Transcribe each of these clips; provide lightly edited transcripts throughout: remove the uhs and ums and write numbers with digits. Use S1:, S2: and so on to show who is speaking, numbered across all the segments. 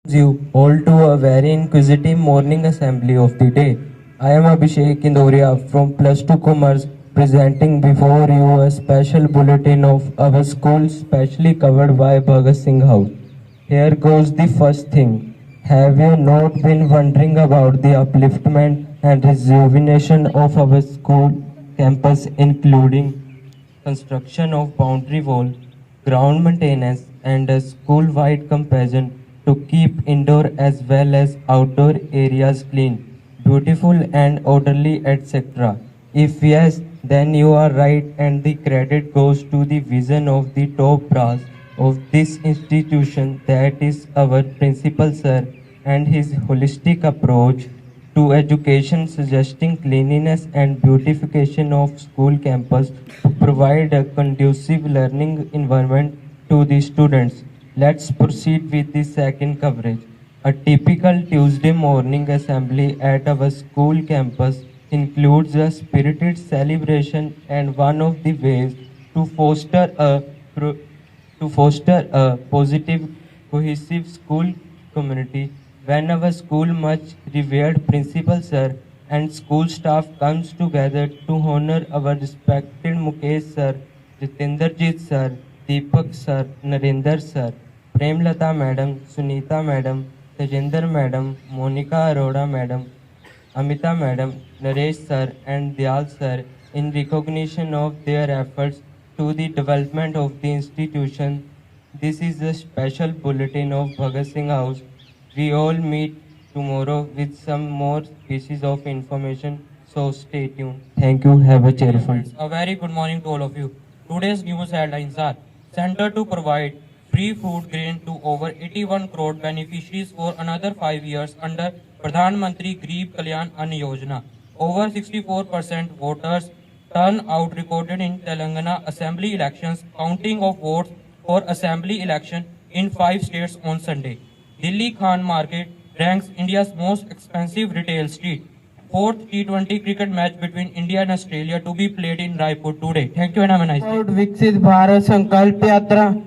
S1: You all to a very inquisitive morning assembly of the day. I am Abhishek Indoria from Plus 2 Commerce presenting before you a special bulletin of our school specially covered by Bhagat Singh House. Here goes the first thing. Have you not been wondering about the upliftment and rejuvenation of our school campus, including construction of boundary wall, ground maintenance, and a school-wide campaign to keep indoor as well as outdoor areas clean, beautiful, and orderly, etc.? If yes, then you are right, and the credit goes to the vision of the top brass of this institution, that is our principal sir, and his holistic approach to education, suggesting cleanliness and beautification of school campus to provide a conducive learning environment to the students. Let's proceed with the second coverage. A typical Tuesday morning assembly at our school campus includes a spirited celebration, and one of the ways to pro- foster a positive, cohesive school community when our school much revered principal sir and school staff comes together to honor our respected Mukesh sir, Jitinderjit sir, Deepak sir, Narendra sir, Premlata madam, Sunita madam, Tejinder madam, Monica Arora madam, Amita madam, Naresh sir and Dyal sir in recognition of their efforts to the development of the institution. This is a special bulletin of Bhagat Singh House. We all meet tomorrow with some more pieces of information, so stay tuned. Thank you. Have a cheerful.
S2: A very good morning to all of you. Today's news headlines are Center to provide free food grain to over 81 crore beneficiaries for another 5 years under Pradhan Mantri Garib Kalyan Ann Yojana. Over 64% voters turnout recorded in Telangana Assembly elections, counting of votes for Assembly election in 5 states on Sunday. Delhi Khan Market ranks India's most expensive retail street. Fourth T20 cricket match between India and Australia to be played in Raipur today. Thank you and have a nice day.
S3: About Viksit Bharat Sankalp Yatra.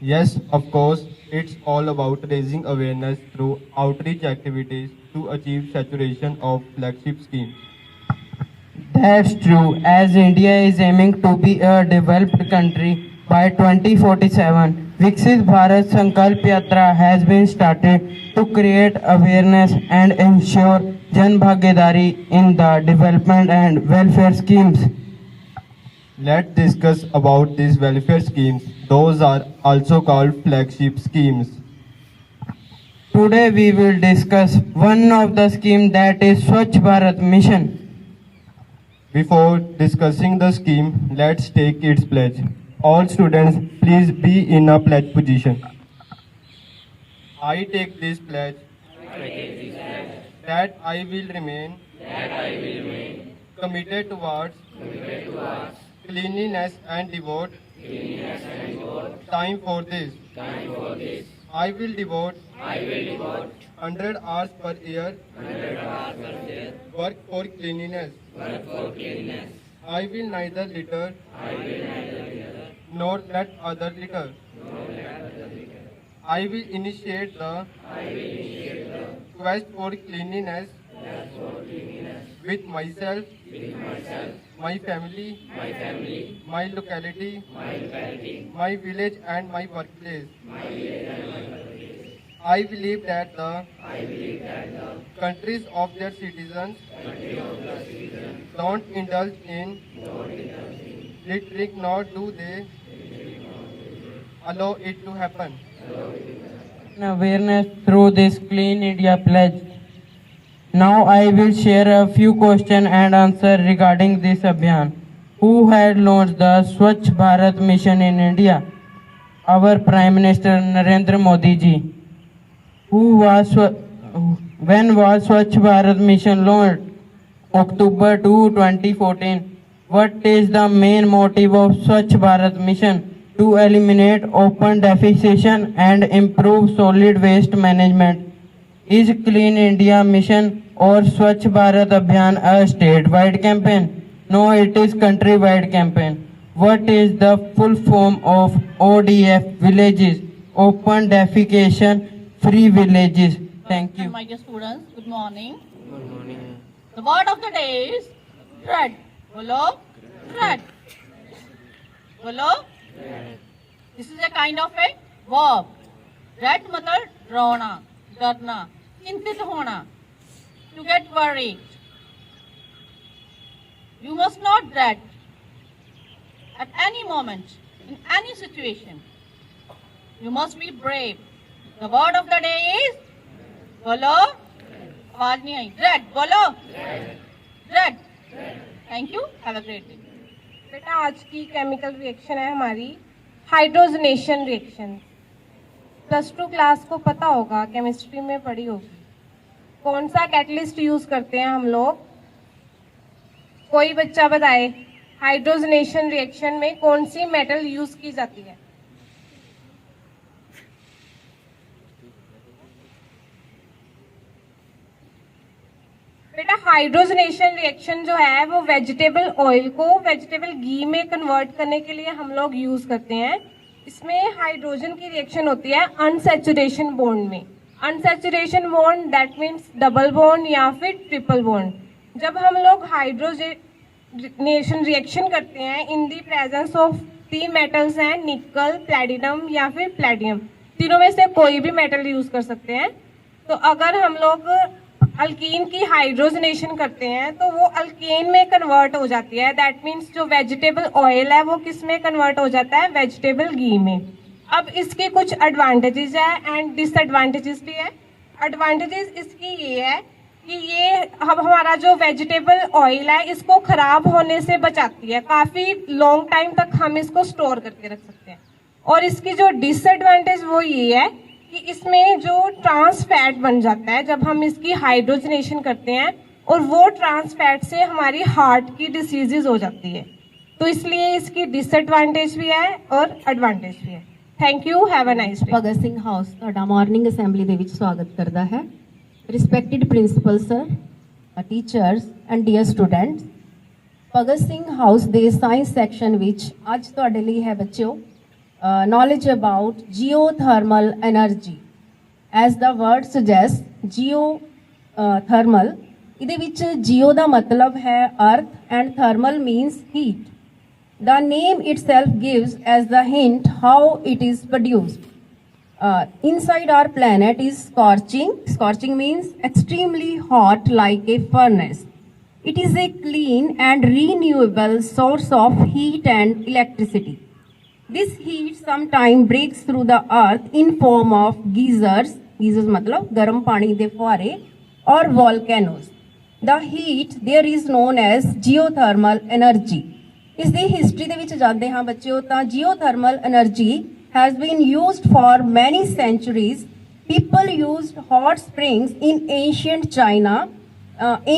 S4: Yes, of course, it's all about raising awareness through outreach activities to achieve saturation of flagship schemes.
S3: That's true, as India is aiming to be a developed country by 2047. Viksit Bharat Sankalp Yatra has been started to create awareness and ensure Jan Bhagidari in the development and welfare schemes.
S4: Let's discuss about these welfare schemes. Those are also called flagship schemes.
S3: Today we will discuss one of the scheme that is Swachh Bharat Mission.
S4: Before discussing the scheme, let's take its pledge. All students, please be in a pledge position. I take this pledge that I will remain committed towards cleanliness and devote time for this. I will devote 100 hours per year work for cleanliness. I will neither litter nor let other litter. I will initiate the quest for cleanliness with myself, my family, my locality, my village and my workplace. I believe that the countries of their citizens don't indulge in littering, nor do they allow it to happen.
S3: Awareness through this Clean India pledge. Now I will share a few questions and answers regarding this Abhiyan. Who had launched the Swachh Bharat Mission in India? Our Prime Minister Narendra Modi ji. When was Swachh Bharat Mission launched? October 2, 2014. What is the main motive of Swachh Bharat Mission? To eliminate open defecation and improve solid waste management. Is Clean India Mission or Swachh Bharat Abhiyan a statewide campaign? No, it is countrywide campaign. What is the full form of ODF villages? open defecation free villages. Thank you.
S5: My dear students, good morning. The word of the day is dread. Bolo, dread. Bolo. This is a kind of a verb. Dread मतलब डराना, डरना, चिंतित होना. To get worried. You must not dread at any moment, in any situation. You must be brave. The word of the day is बोलो आवाज नहीं आई dread बोलो dread. Thank you. Have a great day.
S6: बेटा आज की chemical reaction है हमारी hydrogenation reaction. +2 class को पता होगा, केमिस्ट्री में पढ़ी होगी। कौन सा कैटलिस्ट यूज करते हैं हम लोग? कोई बच्चा बताए हाइड्रोजनेशन रिएक्शन में कौन सी मेटल यूज की जाती है? बेटा हाइड्रोजनेशन रिएक्शन जो है वो वेजिटेबल ऑयल को वेजिटेबल घी में कन्वर्ट करने के लिए हम लोग यूज करते हैं। इसमें हाइड्रोजन की रिएक्शन होती है अनसैचुरेशन बॉन्ड में। Unsaturation bond that means double bond या फिर ट्रिपल बॉन्ड। जब हम लोग हाइड्रोजनेशन रिएक्शन करते हैं इन दी प्रेजेंस ऑफ 3 मेटल्स हैं, निकल, प्लैटिनम या फिर प्लैटियम। तीनों में से कोई भी मेटल यूज कर सकते हैं। तो अगर हम लोग अल्कीन की हाइड्रोजनेशन करते हैं तो वो अल्केन में कन्वर्ट हो जाती है। दैट मीन्स जो वेजिटेबल ऑयल है वो किस में कन्वर्ट हो जाता है? वेजिटेबल घी में। अब इसके कुछ एडवांटेजेस है एंड डिसएडवांटेजेस भी है। एडवांटेजेस इसकी ये है कि ये अब हमारा जो वेजिटेबल ऑयल है इसको खराब होने से बचाती है। काफी लॉन्ग टाइम तक हम इसको स्टोर करके रख सकते हैं। और इसकी जो डिसएडवांटेज वो ये है कि इसमें जो ट्रांस फैट बन जाता है जब हम इसकी हाइड्रोजनेशन करते हैं, और वो ट्रांस फैट से हमारी हार्ट की डिसीजेज हो जाती है। तो इसलिए इसकी डिसएडवांटेज भी है और एडवांटेज भी है। Thank you, have a nice day.
S7: Bhagat Singh house ਤੁਹਾਡਾ ਮਾਰਨਿੰਗ ਅਸੈਂਬਲੀ ਦੇ ਵਿੱਚ ਸਵਾਗਤ ਕਰਦਾ ਹੈ। Respected principal sir, teachers and dear students, Bhagat Singh house ਦੇ ਸਾਇੰਸ ਸੈਕਸ਼ਨ ਵਿੱਚ ਅੱਜ ਤੁਹਾਡੇ ਲਈ ਹੈ ਬੱਚਿਓ knowledge about geothermal energy. As the word suggests, geothermal, ਇਹਦੇ ਵਿੱਚ geo ਦਾ ਮਤਲਬ ਹੈ earth and thermal means heat. The name itself gives as the hint how it is produced. Inside our planet is scorching. Scorching means extremely hot like a furnace. It is a clean and renewable source of heat and electricity. This heat sometimes breaks through the earth in form of geysers. Geysers मतलब गर्म पानी दे फुहारे और volcanoes. The heat there is known as geothermal energy. इस दी history दे विच जानते हाँ बच्चों तां geothermal energy has been used for many centuries. People used hot springs in ancient China.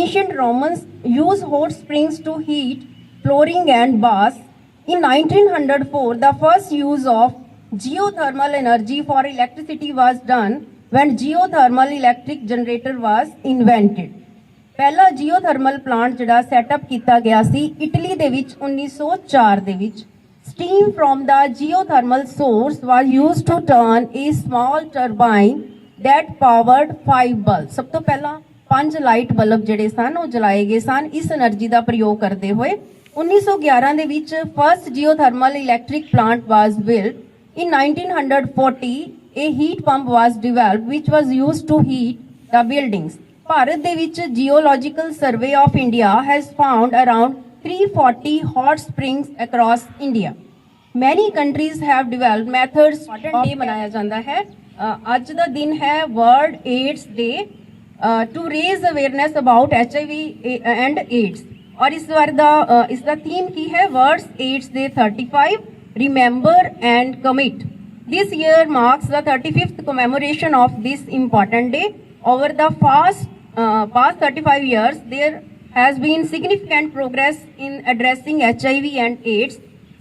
S7: Ancient Romans used hot springs to heat flooring and baths. In 1904, the first use of geothermal energy for electricity was done when geothermal electric generator was invented. पहला geothermal plant ਜਿਹੜਾ setup ਕੀਤਾ ਗਿਆ ਸੀ Italy ਦੇ ਵਿੱਚ 1904 ਦੇ ਵਿੱਚ। Steam from the geothermal source was used to turn a small turbine that powered 5 bulbs. ਸਭ ਤੋਂ ਪਹਿਲਾਂ 5 ਲਾਈਟ ਬਲਬ ਜਿਹੜੇ ਸਨ ਉਹ ਜਲਾਏ ਗਏ ਸਨ ਇਸ એનર્ਜੀ ਦਾ ਪ੍ਰਯੋਗ ਕਰਦੇ ਹੋਏ। 1911 ਦੇ ਵਿੱਚ first geothermal electric plant was built. In 1940 a heat pump was developed which was used to heat the buildings. Bharat ਦੇ ਵਿੱਚ geological survey of India has found around 340 hot springs across India. Many countries have developed methods of day ਮਨਾਇਆ ਜਾਂਦਾ ਹੈ। ਅੱਜ ਦਾ ਦਿਨ ਹੈ World AIDS Day to raise awareness about HIV and AIDS. और इस बार इसका थीम की है words AIDS day 35 remember and commit. This year marks the 35th commemoration of this important day. Over the past 35 years there has been significant progress in addressing HIV and AIDS.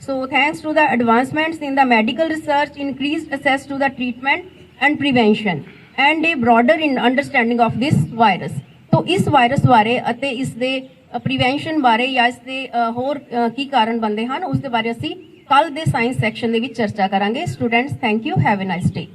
S7: So thanks to the advancements in the medical research, increased access to the treatment and prevention and a broader understanding of this virus. तो इस virus बारे ਅਤੇ ਇਸ ਦੇ prevention ਬਾਰੇ ਜਾਂ ਇਸ ਦੇ ਹੋਰ ਕੀ ਕਾਰਨ ਬਣਦੇ ਹਨ ਉਸ ਦੇ ਬਾਰੇ ਅਸੀਂ ਕੱਲ ਦੇ ਸਾਇੰਸ ਸੈਕਸ਼ਨ ਦੇ ਵਿੱਚ ਚਰਚਾ ਕਰਾਂਗੇ। Students, thank you, have a nice day.